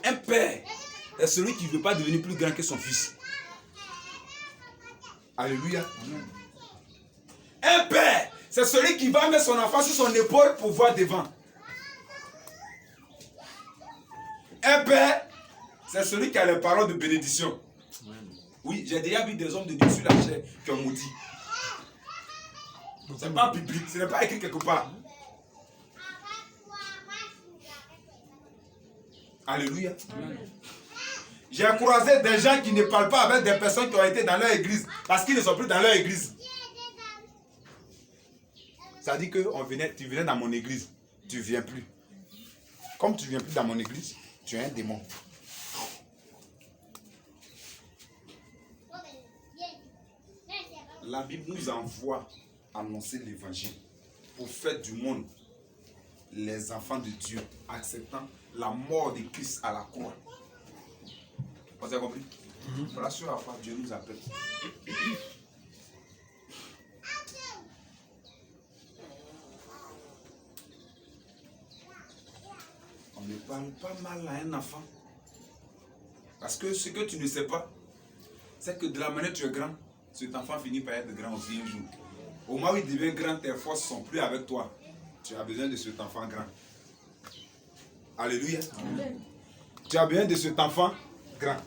Un père est celui qui ne veut pas devenir plus grand que son fils. Alléluia. Un père, c'est celui qui va mettre son enfant sur son épaule pour voir devant. Un père, c'est celui qui a les paroles de bénédiction. Oui, j'ai déjà vu des hommes de Dieu sur la chair qui ont maudit. Ce n'est pas biblique, ce n'est pas écrit quelque part. Alléluia. J'ai croisé des gens qui ne parlent pas avec des personnes qui ont été dans leur église parce qu'ils ne sont plus dans leur église. Ça dit que tu venais dans mon église, tu ne viens plus. Comme tu ne viens plus dans mon église, tu es un démon. La Bible nous envoie annoncer l'évangile pour faire du monde les enfants de Dieu, acceptant la mort de Christ à la croix. Vous avez compris? Voilà sur la foi, Dieu nous appelle. On ne parle pas mal à un enfant. Parce que ce que tu ne sais pas, c'est que de la manière que tu es grand, cet enfant finit par être grand aussi un jour. Au moment où il devient grand, tes forces ne sont plus avec toi. Tu as besoin de cet enfant grand. Alléluia. Amen. Tu as besoin de cet enfant grand.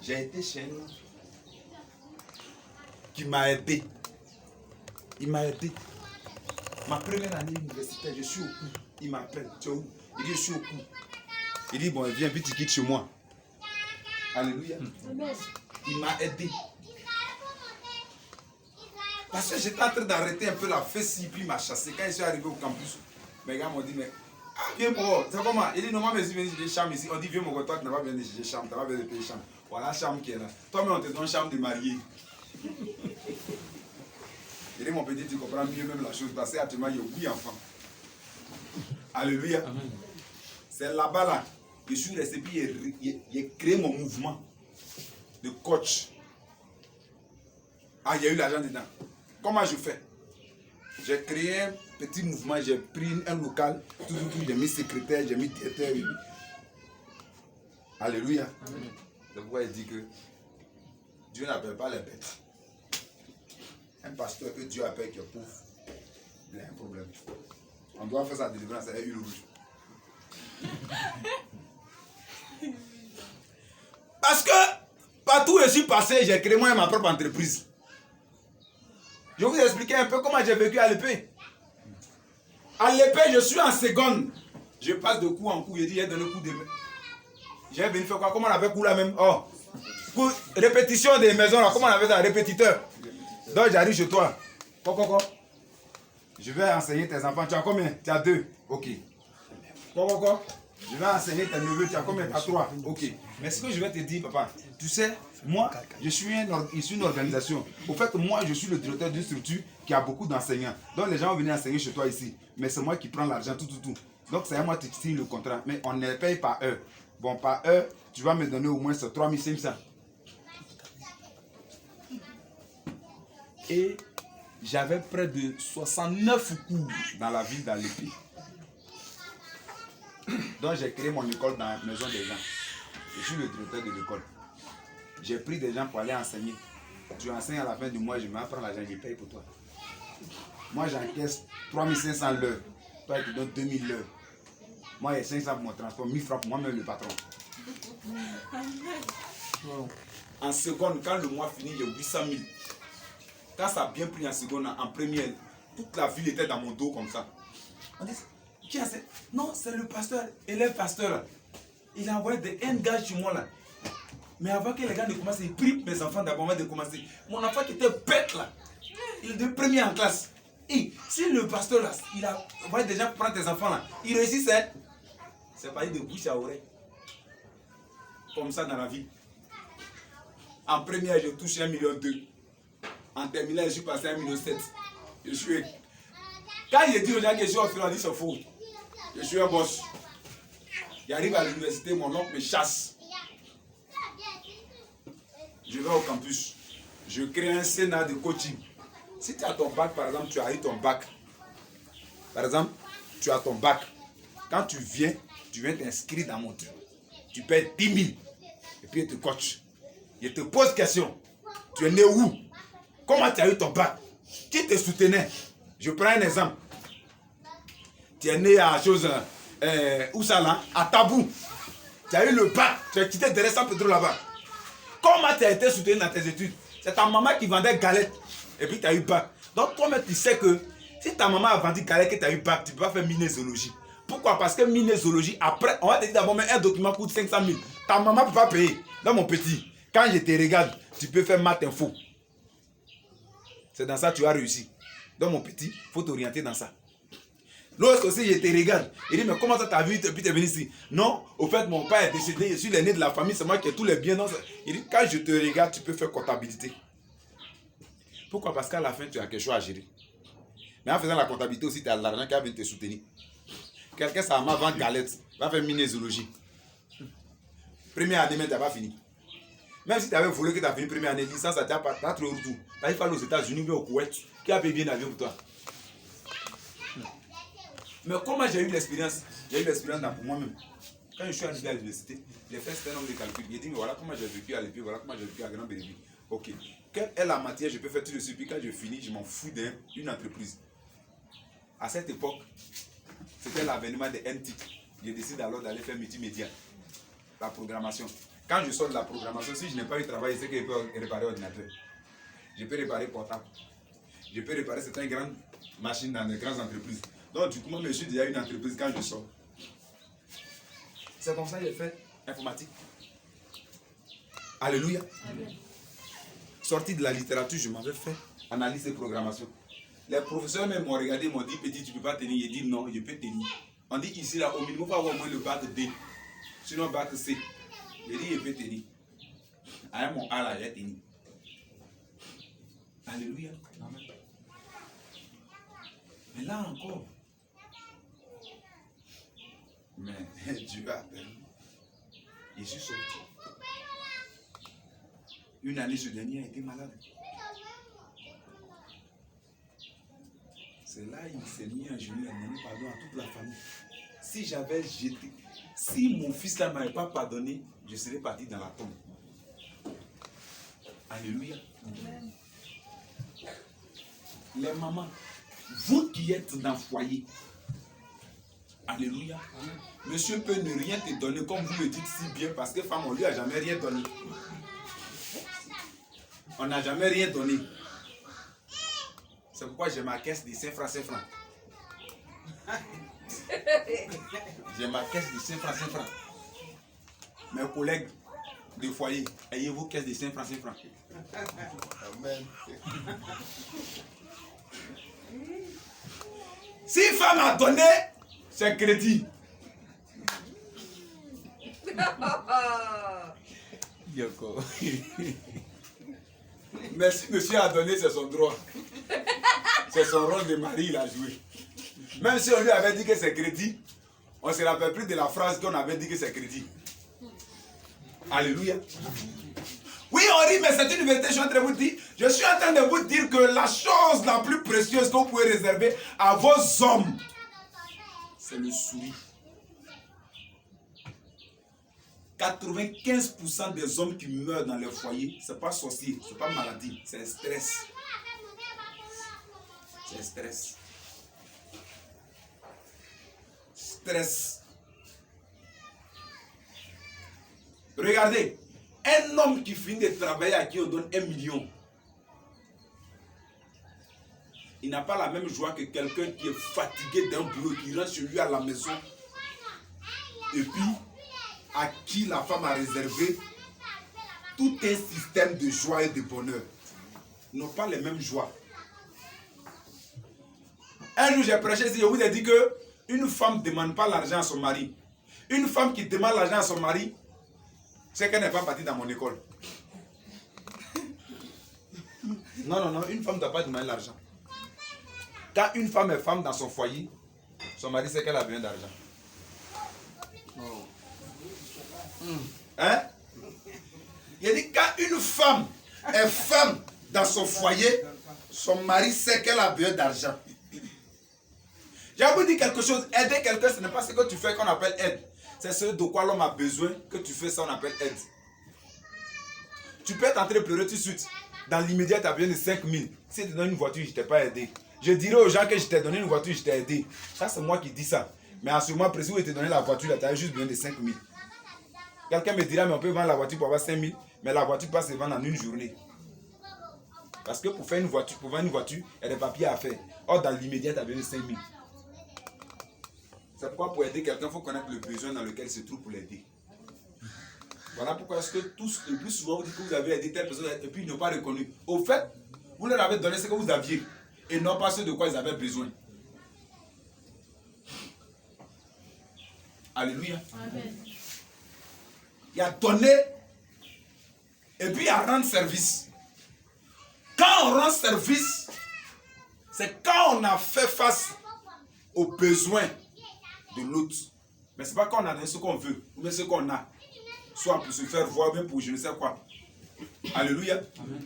J'ai été chez un homme qui m'a aidé. Il m'a aidé. Ma première année universitaire, je suis au cours. Il m'appelle. Tu es où? Il dit, je suis au cours. Il dit, bon, viens vite, tu quittes chez moi. Alléluia. Amen. Il m'a aidé. Parce que j'étais en train d'arrêter un peu la fesse, puis il m'a chassé. Quand je suis arrivé au campus, mes gars m'ont dit, mais viens pour c'est comment? Il dit, non, moi, je suis venu chercher chambre ici. On dit, viens mon gars, toi, tu n'as pas besoin de chercher chambre, tu n'as pas besoin de payer chambre. Voilà la chambre qui est là. Toi-même, on te donne chambre de marié. Il dit, mon petit, tu comprends mieux même la chose. Parce qu'actuellement, il y a 8 enfants. Alléluia. Amen. C'est là-bas, là. Je suis resté, puis j'ai créé mon mouvement de coach. Ah, il y a eu l'argent dedans. Comment je fais? J'ai créé un petit mouvement, j'ai pris un local, tout, j'ai mis secrétaire, j'ai mis directeur. Alléluia. Amen. C'est pourquoi il dit que Dieu n'appelle pas les bêtes. Un pasteur que Dieu appelle qui est pauvre, il a un problème. On doit faire sa délivrance avec une rouge. Parce que partout où je suis passé, j'ai créé moi ma propre entreprise. Je vais vous expliquer un peu comment j'ai vécu à l'épée. À l'épée, je suis en seconde. Je passe de coup en coup. Je dis, j'ai donné coup de main. J'ai venu faire quoi? Comment on appelle coup là même? Oh, coup, répétition des maisons là. Comment on appelle ça? Répétiteur. Donc j'arrive chez toi. Quoi? Je vais enseigner tes enfants. Tu as combien? Tu as 2. Ok. Quoi? Je vais enseigner tes neveux. Tu as combien? Tu as 3. Ok. Mais ce que je vais te dire, papa, tu sais, moi, je suis une organisation. Au fait, moi, je suis le directeur d'une structure qui a beaucoup d'enseignants. Donc, les gens vont venir enseigner chez toi ici. Mais c'est moi qui prends l'argent, tout. Donc, c'est à moi qui signe le contrat. Mais on ne les paye par heure. Bon, par heure, tu vas me donner au moins 3500. Et j'avais près de 69 cours dans la ville d'Alépé. Donc, j'ai créé mon école dans la maison des gens. Je suis le directeur de l'école. J'ai pris des gens pour aller enseigner. Tu enseignes à la fin du mois, je m'apprends l'argent, je paye pour toi. Moi, j'encaisse 3500 l'heure. Toi, tu donnes 2000 l'heure. Moi, il y a 500 pour mon transport, 1000 francs pour moi-même le patron. En seconde, quand le mois finit, il y a 800 000. Quand ça a bien pris en seconde, en première, toute la ville était dans mon dos comme ça. On dit, qui a fait? Non, c'est le pasteur, élève pasteur là. Il a envoyé des gars chez moi là. Mais avant que les gars ne commencent, ils prient mes enfants d'abord de commencer. Mon enfant qui était bête là, il est premier en classe. Et si le pasteur là, il a envoyé des gens pour prendre tes enfants là, il réussissait. C'est pas de bouche à oreille. Comme ça dans la vie. En première, je touche 1,2 million. En terminale, je suis passé à 1,7 million. Je suis. Quand il dit aux gens que je suis au final, il dit c'est faux. Je suis un boss. J'arrive à l'université, mon oncle me chasse. Je vais au campus. Je crée un sénat de coaching. Si tu as ton bac, par exemple, tu as eu ton bac. Par exemple, tu as ton bac. Quand tu viens t'inscrire dans mon truc. tu payes 10 000. Et puis il te coach. Il te pose question. Tu es né où? Comment tu as eu ton bac? Qui te soutenait? Je prends un exemple. Tu es né à chose, où ça là? À Tabou. Tu as eu le bac. Tu as quitté derrière San Pedro là-bas. Comment tu as été soutenu dans tes études? C'est ta maman qui vendait galettes. Et puis tu as eu bac. Donc toi-même tu sais que si ta maman a vendu galettes et tu as eu bac, tu ne peux pas faire minézologie. Pourquoi? Parce que minézologie, après, on va te dire d'abord, mais un document coûte 500 000. Ta maman ne peut pas payer. Donc mon petit, quand je te regarde, tu peux faire maths info. C'est dans ça que tu as réussi. Donc mon petit, il faut t'orienter dans ça. L'autre aussi, je te regarde. Il dit, mais comment ça t'as vu et puis tu es venu ici? Non, au fait, mon père est décédé, je suis l'aîné de la famille, c'est moi qui ai tous les biens. Non, il dit, quand je te regarde, tu peux faire comptabilité. Pourquoi? Parce qu'à la fin, tu as quelque chose à gérer. Mais en faisant la comptabilité aussi, tu as l'argent qui va venir te soutenir. Quelqu'un, sa maman vend galettes, va faire minézologie. Première année, mais tu n'as pas fini. Même si tu avais volé que tu as fini première année, licence, ça t'a pas trop retour. Tu as fallu aux États-Unis ou au Koweït, qui a payé bien l'avion pour toi. Mais comment j'ai eu l'expérience? J'ai eu l'expérience pour moi-même. Quand je suis arrivé à l'université, j'ai fait un certain nombre de calculs. J'ai dit, mais voilà comment j'ai vécu à l'épi, voilà comment j'ai vécu à Grand-Bérébi. Ok. Quelle est la matière je peux faire tout de suite? Puis quand je finis, je m'en fous d'une entreprise. À cette époque, c'était l'avènement de NTIC. Je décide alors d'aller faire multimédia. La programmation. Quand je sors de la programmation, si je n'ai pas eu de travail, je sais que je peux réparer ordinateur. Je peux réparer portable. Je peux réparer certaines grandes machines dans les grandes entreprises. Donc du coup, moi, je suis déjà une entreprise quand je sors. C'est comme ça que j'ai fait informatique. Alléluia. Amen. Sorti de la littérature, je m'avais fait analyse et programmation. Les professeurs même m'ont regardé, m'ont dit, petit, tu ne peux pas tenir. J'ai dit non, je peux tenir. On dit ici, là, au minimum, il faut avoir au moins le bac D. Sinon, bac C. J'ai dit, je peux tenir. Avec mon A là, j'ai tenu. Alléluia. Amen. Mais là encore, mais Dieu a permis. Je suis sorti. Une année, ce dernier a été malade. C'est là qu'il s'est mis à genoux et a demandé pardon à toute la famille. Si j'avais jeté, si mon fils là ne m'avait pas pardonné, je serais parti dans la tombe. Alléluia. Amen. Les mamans, vous qui êtes dans le foyer, alléluia. Amen. Monsieur peut ne rien te donner comme vous le dites si bien parce que femme, on lui a jamais rien donné. On n'a jamais rien donné. C'est pourquoi j'ai ma caisse de 5 francs, 5 francs. J'ai ma caisse de 5 francs, 5 francs. Mes collègues de foyer, ayez vos caisses de 5 francs, 5 francs. Amen. Si une femme a donné, c'est crédit. Mais si monsieur a donné, c'est son droit. C'est son rôle de mari, il a joué. Même si on lui avait dit que c'est crédit, on ne se rappelle plus de la phrase qu'on avait dit que c'est crédit. Alléluia. Oui, on rit, mais c'est une vérité, je suis en train de vous dire. Je suis en train de vous dire que la chose la plus précieuse que vous pouvez réserver à vos hommes, c'est le sourire. 95% des hommes qui meurent dans leur foyer, ce n'est pas sorcier, ce n'est pas maladie, c'est stress. C'est stress. Stress. Regardez, un homme qui finit de travailler à qui on donne 1 million, il n'a pas la même joie que quelqu'un qui est fatigué d'un boulot, qui rentre chez lui à la maison, et puis à qui la femme a réservé tout un système de joie et de bonheur. Ils n'ont pas les mêmes joies. Un jour, j'ai prêché ici, je vous ai dit que une femme ne demande pas l'argent à son mari. Une femme qui demande l'argent à son mari, c'est qu'elle n'est pas partie dans mon école. Non, une femme ne doit pas demander l'argent. Quand une femme est femme dans son foyer, son mari sait qu'elle a besoin d'argent. Hein? Il a dit quand une femme est femme dans son foyer, son mari sait qu'elle a besoin d'argent. Je vais vous dire quelque chose, aider quelqu'un, ce n'est pas ce que tu fais qu'on appelle aide. C'est ce de quoi l'homme a besoin que tu fais ça, on appelle aide. Tu peux être en train de pleurer tout de suite. Dans l'immédiat, tu as besoin de 5 000. Si tu te donnes une voiture, je ne t'ai pas aidé. Je dirais aux gens que je t'ai donné une voiture, je t'ai aidé. Ça, c'est moi qui dis ça. Mais en ce moment précis où je t'ai donné la voiture, tu as juste besoin de 5 000. Quelqu'un me dira, mais on peut vendre la voiture pour avoir 5 000, mais la voiture peut se vendre en une journée. Parce que pour vendre une voiture, il y a des papiers à faire. Or, dans l'immédiat, tu as besoin de 5 000. C'est pourquoi pour aider quelqu'un, il faut connaître le besoin dans lequel il se trouve pour l'aider. Voilà pourquoi est-ce que tous, le plus souvent, vous dites que vous avez aidé telle personne et puis ils n'ont pas reconnu. Au fait, vous leur avez donné ce que vous aviez et non pas ce de quoi ils avaient besoin. Alléluia. Amen. Il y a donné et puis il y a rendre service. Quand on rend service, c'est quand on a fait face aux besoins de l'autre. Mais ce n'est pas quand on a donné ce qu'on veut, ou bien ce qu'on a. Soit pour se faire voir, bien pour je ne sais quoi. Alléluia. Amen.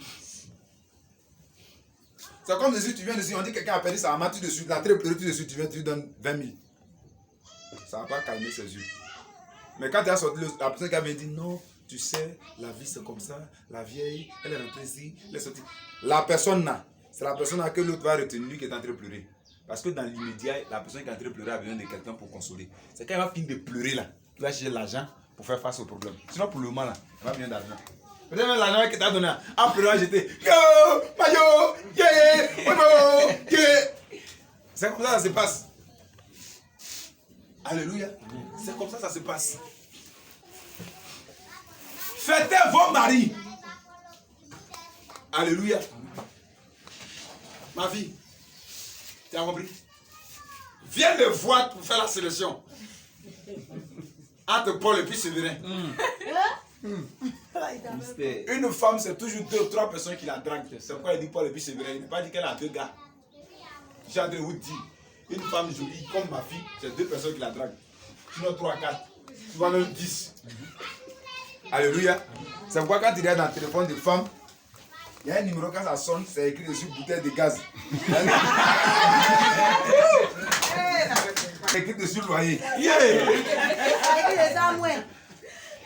C'est comme si tu viens de dire, on dit que quelqu'un a perdu sa main, tu dessus, la très pleurée, tu dessus, tu viens, tu lui donnes 20 000. Ça ne va pas calmer ses yeux. Mais quand tu as sorti, la personne qui avait dit, non, tu sais, la vie c'est comme ça, la vieille, elle est rentrée ici, elle est sortie. La personne là, c'est la personne à que l'autre va retenir, lui qui est en train de pleurer. Parce que dans l'immédiat, la personne qui est en train de pleurer a besoin de quelqu'un pour consoler. C'est quand elle va finir de pleurer là, tu vas chercher l'argent pour faire face au problème. Sinon pour le moment là, elle va bien d'argent. Peut-être même l'argent que tu as donné, en pleurant, j'étais yo, mayo, yeah, mayo, yeah. C'est comme ça que ça se passe. Alléluia. C'est comme ça que ça se passe. Fêtez vos maris. Alléluia. Ma vie, tu as compris? Viens me voir pour faire la sélection. Entre Paul et puis Séverin. Une femme, c'est toujours 2 ou 3 personnes qui la draguent. C'est pourquoi il dit Paul et puis Séverin. Il n'a pas dit qu'elle a 2 gars. J'ai envie de vous dire, une femme jolie comme ma fille, c'est 2 personnes qui la draguent. Sinon 3, 4, souvent même 10. Alléluia. C'est pourquoi quand tu regardes dans le téléphone de femme, il y a un numéro, quand ça sonne, c'est écrit dessus bouteille de gaz. C'est écrit dessus loyer. Yeah.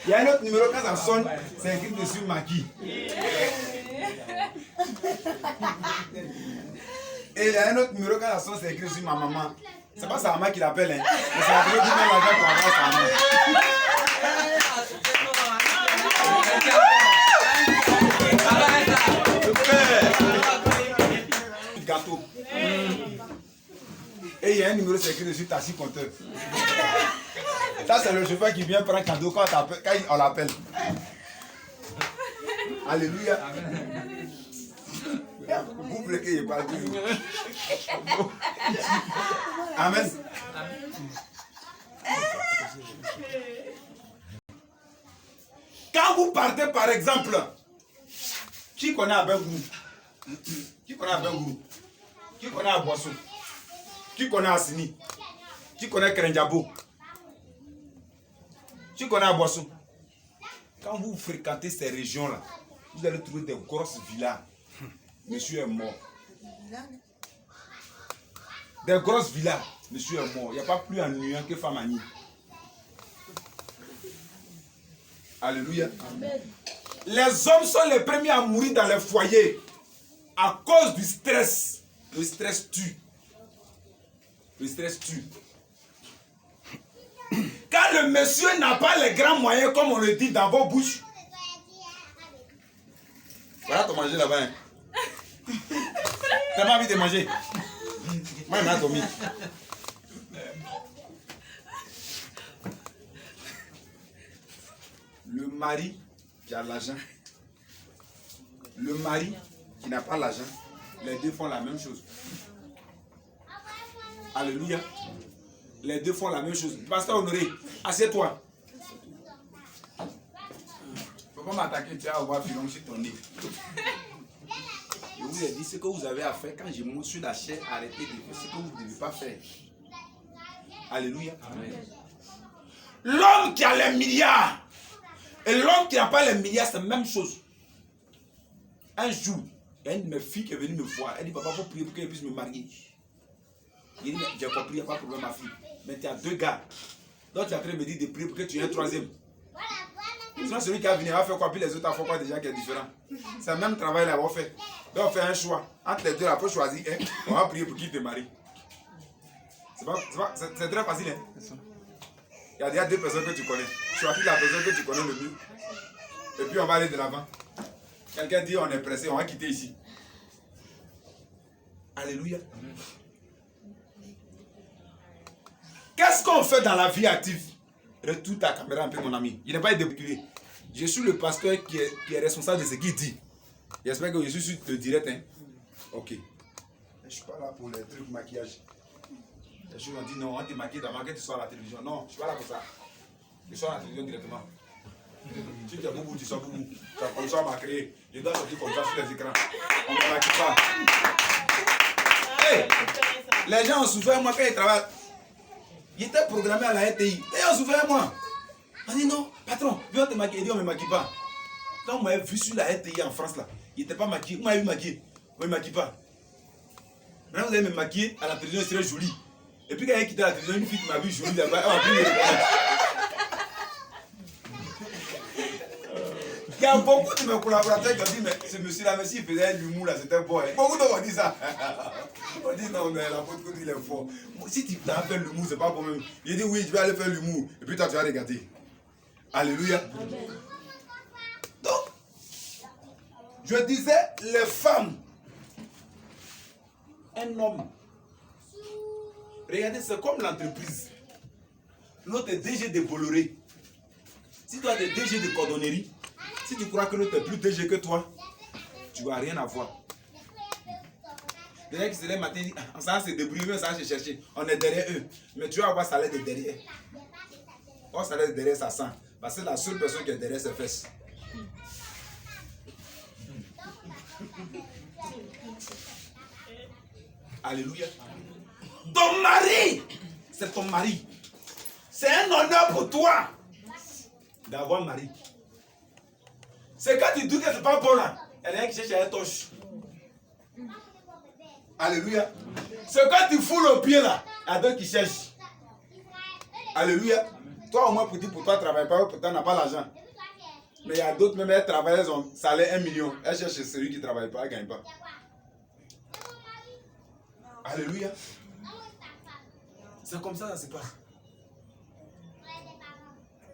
Il y a un autre numéro, quand ça sonne, c'est écrit dessus maquis. Et il y a un autre numéro, quand ça sonne, c'est écrit dessus ma maman. C'est pas sa maman qui l'appelle, hein. Mais c'est la personne qui met l'argent pour avoir sa maman. Gâteau. Et il y a un numéro, c'est écrit dessus taxi compteur. Ça, c'est le chauffeur qui vient prendre cadeau quand on l'appelle. Alléluia. Vous voulez qu'il n'y ait pas toujours. Amen. Quand vous partez, par exemple, qui connaît Abengourou? Qui connaît Abengourou? Qui connaît Aboisson? Qui connaît Assini? Qui connaît Krendiabo? Qui connaît Aboisson? Quand vous fréquentez ces régions-là, vous allez trouver des grosses villas. Monsieur est mort. Des grosses villas. Monsieur est mort. Il n'y a pas plus ennuyant que femme Annie. Alléluia. Amen. Les hommes sont les premiers à mourir dans les foyers à cause du stress. Le stress tue. Le stress tue. Quand le monsieur n'a pas les grands moyens, comme on le dit dans vos bouches. Voilà ton manger là-bas. Hein. T'as pas envie de manger? Moi, je m'ai dormi. Le mari qui a l'argent, le mari qui n'a pas l'argent, les deux font la même chose. Alléluia. Les deux font la même chose. Pasteur Honoré, assieds-toi. Il ne faut pas m'attaquer, tu vas avoir filon sur ton nez. Je vous ai dit ce que vous avez à faire quand je monte sur la chaise, arrêtez de faire ce que vous ne devez pas faire. Alléluia. Amen. L'homme qui a les milliards et l'homme qui n'a pas les milliards, c'est la même chose. Un jour, il y a une de mes filles qui est venue me voir. Elle dit, papa, il faut prier pour qu'elle puisse me marier. Il dit, j'ai compris, il n'y a pas de problème, ma fille. Mais tu as 2 gars. Donc tu es en train de me dire de prier pour que tu aies un troisième. Sinon celui qui a venu va faire quoi? Puis les autres, il faut quoi déjà qui est différent? C'est le même travail là, on fait. Donc on fait un choix. Entre les deux, après choisir un, on va prier pour qu'il te marie. C'est très facile. Hein? Il y a déjà deux personnes que tu connais. Choisis la personne que tu connais le mieux. Et puis on va aller de l'avant. Quelqu'un dit on est pressé, on va quitter ici. Alléluia. Qu'est-ce qu'on fait dans la vie active? Retourne ta caméra un peu, mon ami. Il n'est pas débouculé. Je suis le pasteur qui est responsable de ce qu'il dit. J'espère que je suis sur le direct. Hein? Ok. Je ne suis pas là pour les trucs maquillage. Les gens ont dit non, on te maquille d'avant que tu sois à la télévision. Non, je ne suis pas là pour ça. Je suis à la télévision directement. Si tu es boubou, tu sois boubou. Tu as comme ça, on m'a créé. Je dois sortir comme ça sur les écrans. On ne maquille pas. Hey, les gens ont souffert moi quand ils travaillent. Il était programmé à la RTI. Et ils ont souffert moi. On dit non, patron, viens te maquiller. Il dit on ne me maquille pas. Quand on m'a vu sur la RTI en France, là, il n'était pas maquillé. Moi, il m'a maquillé. On ne me maquille pas. Maintenant, vous allez me maquiller à la télévision, c'est très joli. Et puis quand il a quitté la télévision, une fille qui m'a vu jolie là-bas, elle m'a pris le reconnaître. Il y a beaucoup de mes collaborateurs qui ont dit, mais ce monsieur-là, mais s'il faisait l'humour là, c'était bon. Hein. Beaucoup d'entre eux ont dit ça. On dit non, mais la faute que il est fort. Si tu as fait l'humour, c'est pas pour moi. Il dit oui, je vais aller faire l'humour. Et puis toi, tu vas regarder. Alléluia. Amen. Donc, je disais, les femmes, un homme. Regardez, c'est comme l'entreprise. L'autre est DG de Bolloré. Si toi, tu es DG de cordonnerie, si tu crois que l'autre est plus DG que toi, tu n'as rien à voir. Les gens qui se lèvent le matin, disent, ça va se débrouiller, ça va se chercher. On est derrière eux. Mais tu vas avoir salaire de derrière. Oh, salaire de derrière, ça sent. Parce que la seule personne qui est derrière, c'est fesses. Alléluia. Ton mari, c'est ton mari. C'est un honneur pour toi d'avoir un mari. C'est quand tu dis que c'est pas bon là, il y a rien qui cherche à être torche. Alléluia. C'est quand tu fous le pied là, il y a d'autres qui cherchent. Alléluia. Toi au moins pour dire pour toi travaille pas, pour toi n'a pas l'argent. Mais il y a d'autres même elles travaillent, elles ont salaire 1 million. Elles cherchent celui qui ne travaille pas, elles ne gagnent pas. Alléluia. C'est comme ça que ça se passe.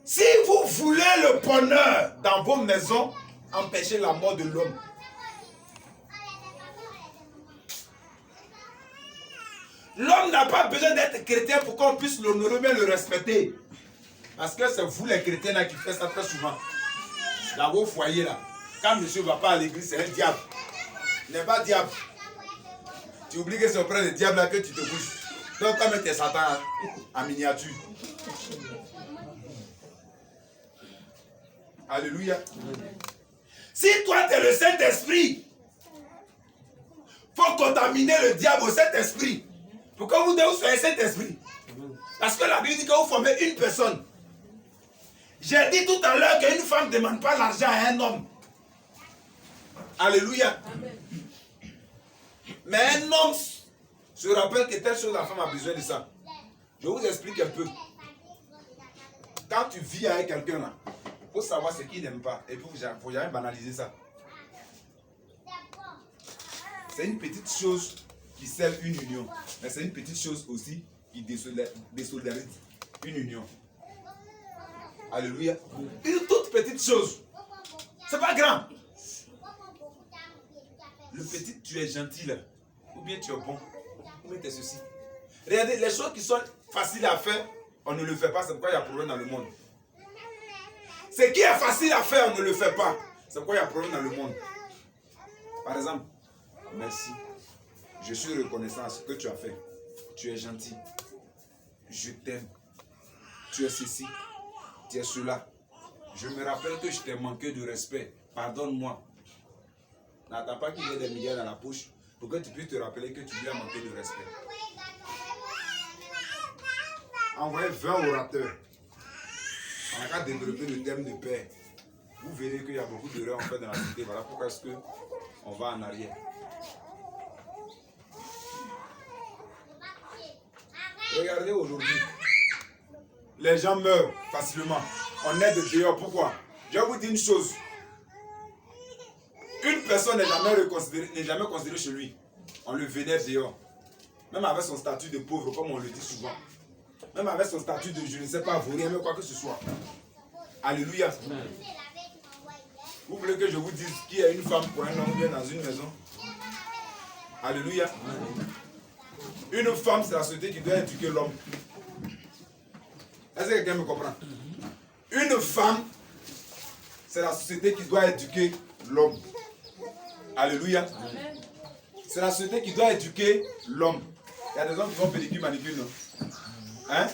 Si vous voulez le bonheur dans vos maisons, empêchez la mort de l'homme. L'homme n'a pas besoin d'être chrétien pour qu'on puisse l'honorer mais le respecter. Parce que c'est vous les chrétiens là qui faites ça très souvent. Dans vos foyers là. Quand monsieur ne va pas à l'église, c'est un diable. Il n'est pas diable. Tu oublies que c'est auprès du diable là que tu te bouges. Donc comme tu es Satan en miniature. Alléluia. Si toi tu es le Saint-Esprit, il faut contaminer le diable au Saint-Esprit. Pourquoi vous soyez Saint-Esprit? Parce que la Bible dit que vous formez une personne. J'ai dit tout à l'heure qu'une femme ne demande pas l'argent à un homme. Alléluia. Amen. Mais un homme se rappelle que telle chose, la femme a besoin de ça. Je vous explique un peu. Quand tu vis avec quelqu'un là, il faut savoir ce qu'il n'aime pas. Et puis il ne faut jamais banaliser ça. C'est une petite chose qui scelle une union. Mais c'est une petite chose aussi qui désolidarise une union. Alléluia. Une toute petite chose. C'est pas grand. Le petit, tu es gentil là. Ou bien tu es bon. Ou bien tu es ceci. Regardez, les choses qui sont faciles à faire, on ne le fait pas. C'est pourquoi il y a problème dans le monde. Ce qui est facile à faire, on ne le fait pas. C'est pourquoi il y a problème dans le monde. Par exemple, merci. Je suis reconnaissant à ce que tu as fait. Tu es gentil. Je t'aime. Tu es ceci. Tu es cela. Je me rappelle que je t'ai manqué de respect. Pardonne-moi. N'attends pas qu'il y ait des milliards dans la poche pour que tu puisses te rappeler que tu lui as manqué de respect. Envoyez 20 orateurs. On a qu'à développer le thème de paix. Vous verrez qu'il y a beaucoup d'erreurs en fait dans la société. Voilà pourquoi est-ce qu'on va en arrière. Regardez aujourd'hui. les gens meurent facilement. On est de dehors. Pourquoi? Je vais vous dire une chose. Une personne n'est jamais considérée chez lui. On le vénère dehors. Même avec son statut de pauvre, comme on le dit souvent. Même avec son statut de je ne sais pas, vaurien, mais quoi que ce soit. Alléluia. Vous voulez que je vous dise qu'il y a une femme pour un homme bien dans une maison? Alléluia. Une femme, c'est la société qui doit éduquer l'homme. Est-ce que quelqu'un me comprend? Une femme, c'est la société qui doit éduquer l'homme. Alléluia. C'est la société qui doit éduquer l'homme. Il y a des hommes qui font pédicure, manicure, non? Hein?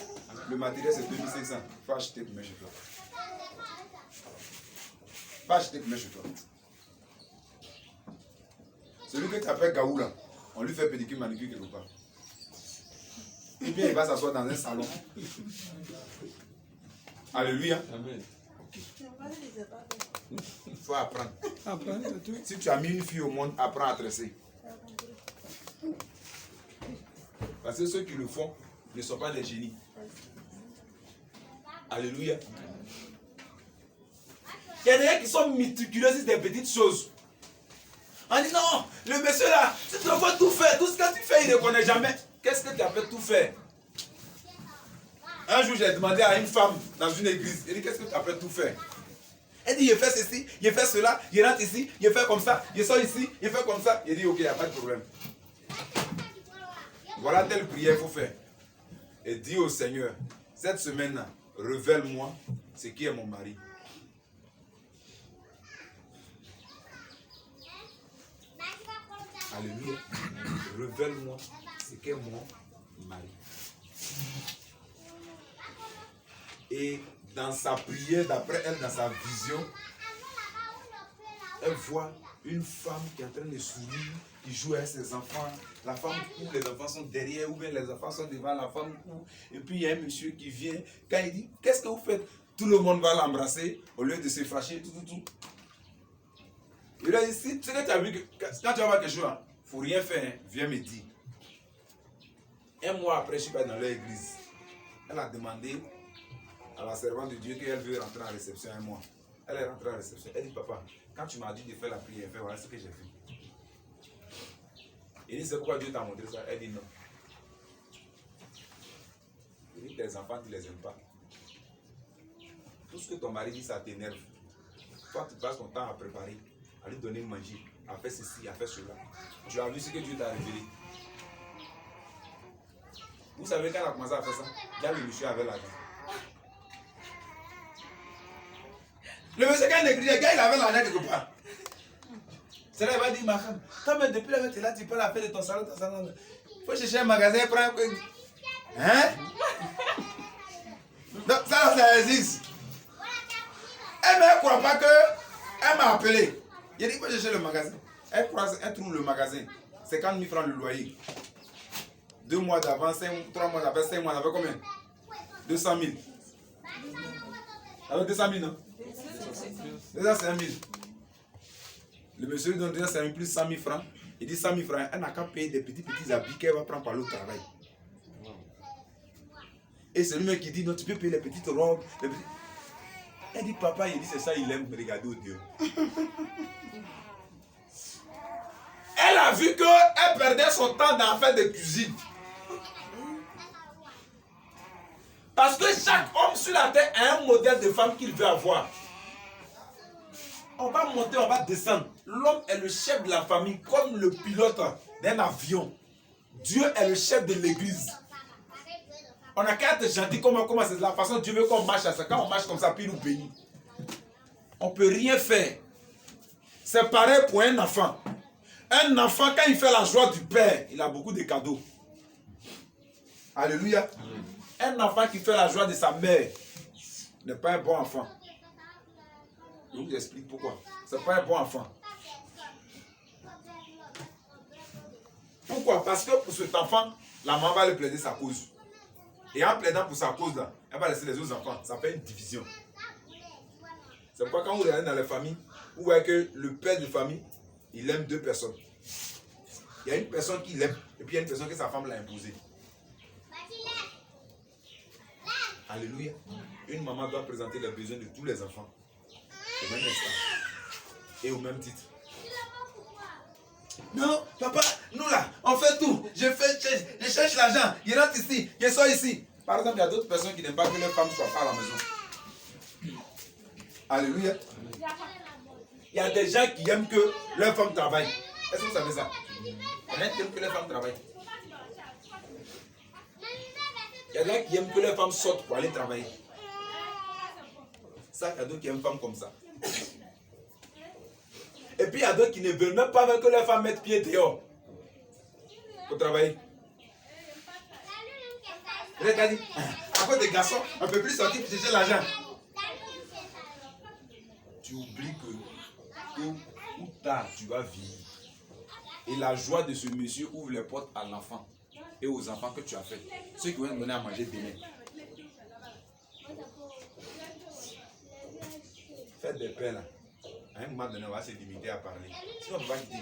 Le matériel, c'est 2500. Il faut acheter pour mettre chez toi. Il faut acheter pour mettre chez toi. Celui que tu appelles Gaou, là, on lui fait pédicure, manicure quelque part. Et bien, il va s'asseoir dans un salon. Alléluia. Amen. Okay. Il faut apprendre. Si tu as mis une fille au monde, apprends à tresser. Parce que ceux qui le font ne sont pas des génies. Alléluia. Il y a des gens qui sont méticuleux sur des petites choses. On dit non, le monsieur là, tu dois tout faire. Tout ce que tu fais, il ne connaît jamais. Qu'est-ce que tu appelles tout faire? Un jour, j'ai demandé à une femme dans une église, elle dit, qu'est-ce que tu appelles tout faire? Elle dit, je fais ceci, je fais cela, je rentre ici, je fais comme ça, je sors ici, je fais comme ça. Il dit, ok, il n'y a pas de problème. Voilà telle prière qu'il faut faire. Et dis au Seigneur, cette semaine-là, révèle-moi ce qui est mon mari. Alléluia. Révèle-moi ce qu'est mon mari. Et dans sa prière, d'après elle, dans sa vision, elle voit une femme qui est en train de sourire, qui joue avec ses enfants. La femme court, les enfants sont derrière, ou bien les enfants sont devant, la femme court. Et puis il y a un monsieur qui vient. Quand il dit, qu'est-ce que vous faites? Tout le monde va l'embrasser au lieu de se fâcher, tout. Il a dit, si tu as vu que quand tu vas voir quelque chose, il ne faut rien faire, hein, viens me dire. Un mois après, je suis pas dans leur église. Elle a demandé à la servante de Dieu qu'elle veut rentrer en réception un mois. Elle est rentrée en réception. Elle dit, papa, quand tu m'as dit de faire la prière, voilà ce que j'ai fait. Il dit, c'est pourquoi Dieu t'a montré ça? Elle dit non. Il dit, tes enfants, tu ne les aimes pas. Tout ce que ton mari dit, ça t'énerve. Toi, tu passes ton temps à préparer, à lui donner manger, à faire ceci, à faire cela. Tu as vu ce que Dieu t'a révélé. Vous savez, quand elle a commencé à faire ça, là, le monsieur avait l'argent. Le monsieur, quand il écrit, le gars, il avait l'argent quelque part. C'est là, il va dire, ma femme, toi, mais depuis là, tu es là, tu peux la faire de ton salon, Il faut chercher un magasin, prendre. Hein? Donc, ça existe. Elle ne croit pas que. Elle m'a appelé. Il a dit, il faut chercher le magasin. Elle trouve le magasin. 50 000 francs le loyer. 2 mois d'avant, 3 mois d'avant, 5 mois d'avant, combien? 200 000. Avec 200 000, non? 205 000. Le monsieur lui donne 205 000 plus 100 000 francs. Il dit 100 000 francs. Elle n'a qu'à payer des petits habits qu'elle va prendre par le travail. Et c'est lui-même qui dit, non, tu peux payer les petites robes. Elle dit, papa, il dit, c'est ça, il aime regarder au Dieu. Elle a vu qu'elle perdait son temps dans faire des cuisines. Parce que chaque homme sur la terre a un modèle de femme qu'il veut avoir. On va monter, on va descendre. L'homme est le chef de la famille, comme le pilote d'un avion. Dieu est le chef de l'église. On n'a qu'à être gentil, comment c'est la façon Dieu veut qu'on marche à ça. Quand on marche comme ça, puis il nous bénit. On ne peut rien faire. C'est pareil pour un enfant. Un enfant, quand il fait la joie du père, il a beaucoup de cadeaux. Alléluia. Un enfant qui fait la joie de sa mère n'est pas un bon enfant. Je vous explique pourquoi. Ce n'est pas un bon enfant. Pourquoi? Parce que pour cet enfant, la maman va lui plaider sa cause. Et en plaidant pour sa cause, là, elle va laisser les autres enfants. Ça fait une division. C'est pourquoi quand vous regardez dans les familles, vous voyez que le père de famille, il aime 2 personnes. Il y a une personne qui l'aime, et puis il y a une personne que sa femme l'a imposée. Alléluia. Une maman doit présenter les besoins de tous les enfants. Au même instant. Et au même titre. Non, papa, nous là, on fait tout. Je cherche l'argent. Il rentre ici, je sors ici. Par exemple, il y a d'autres personnes qui n'aiment pas que leurs femmes soient pas à la maison. Alléluia. Il y a des gens qui aiment que leurs femmes travaillent. Est-ce que vous savez ça? Il y en a qui aiment que leurs femmes travaillent. Il y a des gens qui aiment que leurs femmes sortent pour aller travailler. Ça, il y a d'autres qui aiment une femme comme ça. Et puis il y a d'autres qui ne veulent même pas que leurs femmes mettent pied dehors pour travailler. Regardez, à cause des garçons, on ne peut plus sortir pour chercher l'argent. Tu oublies que tôt ou tard, tu vas vivre. Et la joie de ce monsieur ouvre les portes à l'enfant et aux enfants que tu as fait. Ceux qui vont te donner à manger demain. Faites des paix là. À un moment donné, on va se limiter à parler. Sinon, on va quitter.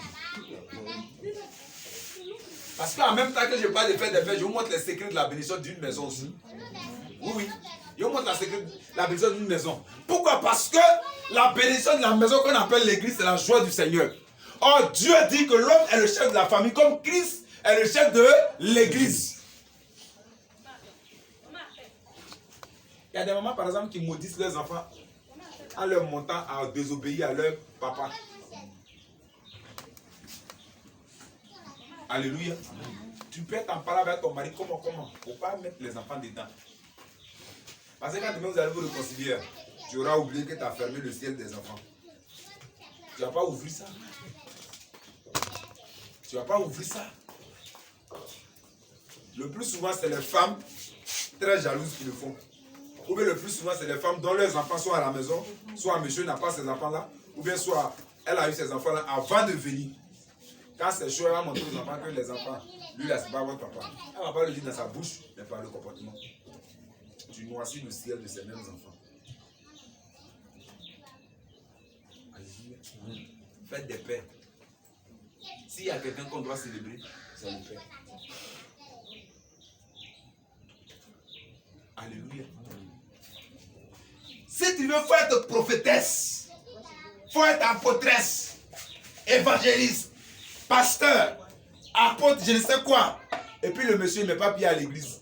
Parce qu'en même temps que je parle de faire des paix, je vous montre les secrets de la bénédiction d'une maison aussi. Oui, oui. Je vous montre la bénédiction d'une maison. Pourquoi? Parce que la bénédiction de la maison qu'on appelle l'église, c'est la joie du Seigneur. Or, Dieu dit que l'homme est le chef de la famille, comme Christ est le chef de l'église. Il y a des mamans, par exemple, qui maudissent leurs enfants en leur montant à désobéir à leur papa. Alléluia. Tu peux t'en parler avec ton mari. Comment? Il ne faut pas mettre les enfants dedans. Parce que quand demain vous allez vous réconcilier, tu auras oublié que tu as fermé le ciel des enfants. Tu ne vas pas ouvrir ça. Tu ne vas pas ouvrir ça. Le plus souvent, c'est les femmes très jalouses qui le font. Ou bien le plus souvent, c'est les femmes dont leurs enfants sont à la maison. Soit monsieur n'a pas ses enfants-là. Ou bien soit elle a eu ses enfants-là avant de venir. Quand c'est chaud, elle va montrer aux enfants que les enfants, lui là, c'est pas votre papa. Elle ne va pas le dire dans sa bouche, mais par le comportement. Tu noircis le ciel de ces mêmes enfants. Faites des paix. S'il y a quelqu'un qu'on doit célébrer, c'est le Père. Alléluia. Si tu veux, faut être prophétesse, faut être apôtresse, évangéliste, pasteur, apôtre, je ne sais quoi. Et puis le monsieur ne met pas pied à l'église.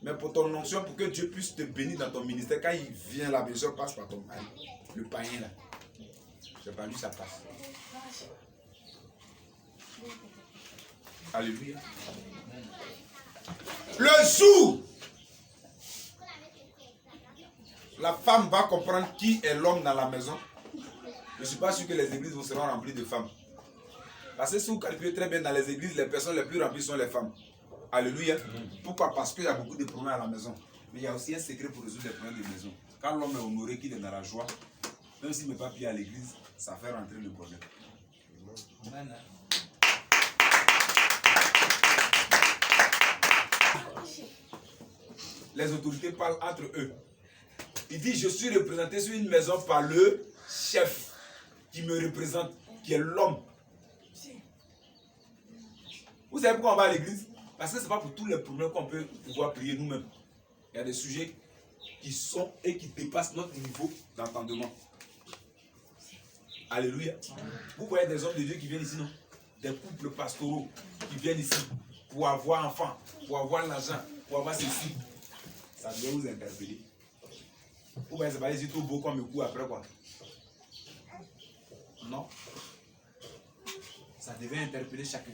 Mais pour ton onction, pour que Dieu puisse te bénir dans ton ministère, quand il vient, la bénédiction passe par ton mari. Le païen là. C'est pas lui, ça passe. Alléluia. Le jour, la femme va comprendre qui est l'homme dans la maison. Je ne suis pas sûr que les églises seront remplies de femmes. Parce que si vous calculez très bien, dans les églises, les personnes les plus remplies sont les femmes. Alléluia. Pourquoi? Parce qu'il y a beaucoup de problèmes à la maison. Mais il y a aussi un secret pour résoudre les problèmes de maison. Quand l'homme est honoré, qu'il est dans la joie, même s'il ne met pas pied à l'église, ça fait rentrer le problème. Les autorités parlent entre eux. Il dit, je suis représenté sur une maison par le chef qui me représente, qui est l'homme. Vous savez pourquoi on va à l'église? Parce que ce n'est pas pour tous les problèmes qu'on peut pouvoir prier nous-mêmes. Il y a des sujets qui sont et qui dépassent notre niveau d'entendement. Alléluia. Vous voyez des hommes de Dieu qui viennent ici, non? Des couples pastoraux qui viennent ici pour avoir enfant, pour avoir l'argent, pour avoir ceci. Ça doit vous interpeller. Vous voyez, c'est pas ici tout beau comme le coup après quoi? Non. Ça devait interpeller chacun.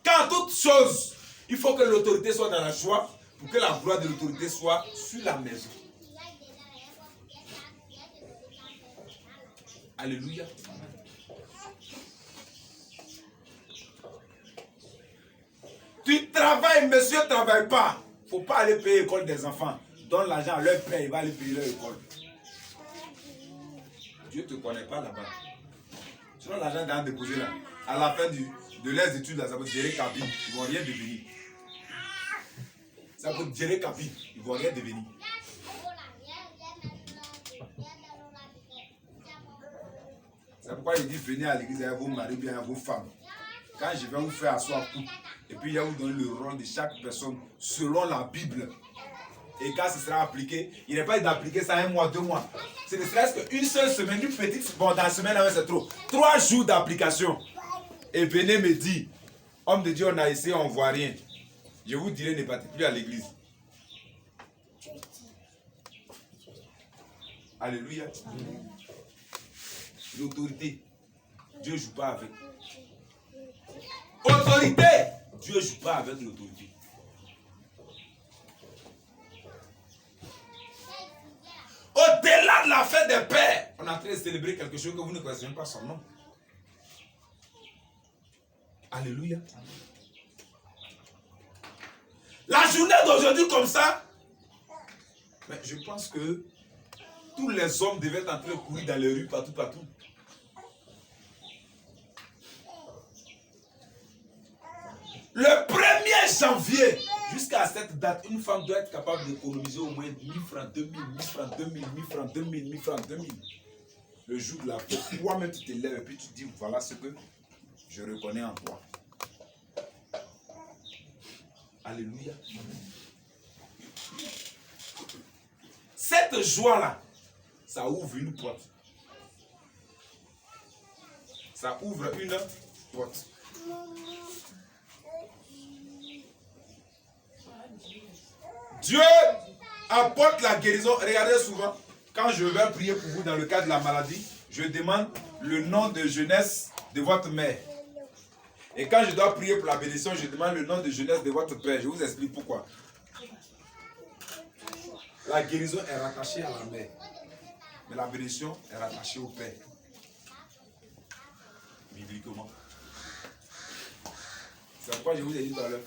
Quand toute chose, il faut que l'autorité soit dans la joie pour que la gloire de l'autorité soit sur la maison. Alléluia. Tu travailles, monsieur, ne travaille pas. Il ne faut pas aller payer l'école des enfants. Donne l'argent à leur père, il va aller payer leur école. Dieu ne te connaît pas là-bas. Sinon, l'argent est déposé là. À la fin de leurs études, là, ça peut gérer cabine. Ils ne vont rien devenir. Ça peut gérer cabine. Ils ne vont rien devenir. C'est pourquoi il dit venez à l'église avec vos maris, bien avec vos femmes. quand je vais vous faire asseoir tout, et puis je vais vous donner le rôle de chaque personne selon la Bible. Et quand ce sera appliqué, il n'est pas d'appliquer ça 1 mois, 2 mois. Ce ne serait-ce qu'une seule semaine, une petite, bon, dans la semaine, c'est trop. 3 jours d'application. Et venez me dire, homme de Dieu, on a essayé, on ne voit rien. Je vous dirai, ne partez plus à l'église. Alléluia. L'autorité, Dieu ne joue pas avec. Autorité, Dieu ne joue pas avec l'autorité. Au-delà de la fête des pères, on est en train de célébrer quelque chose que vous ne connaissez même pas son nom. Alléluia. La journée d'aujourd'hui comme ça, mais je pense que tous les hommes devaient être en train de courir dans les rues partout. Le 1er janvier, jusqu'à cette date, une femme doit être capable d'économiser au moins 1000 francs, 2000, 1000 francs, 2000, 1000 francs, 2000, 1000 francs, 2000. Le jour de la fête, toi-même tu te lèves et puis tu dis, voilà ce que je reconnais en toi. Alléluia. Cette joie-là, ça ouvre une porte. Ça ouvre une porte. Dieu apporte la guérison. Regardez souvent, quand je vais prier pour vous dans le cas de la maladie, je demande le nom de jeunesse de votre mère. Et quand je dois prier pour la bénédiction, je demande le nom de jeunesse de votre père. Je vous explique pourquoi. La guérison est rattachée à la mère. Mais la bénédiction est rattachée au père. Bibliquement. C'est pourquoi je vous ai dit tout à l'heure.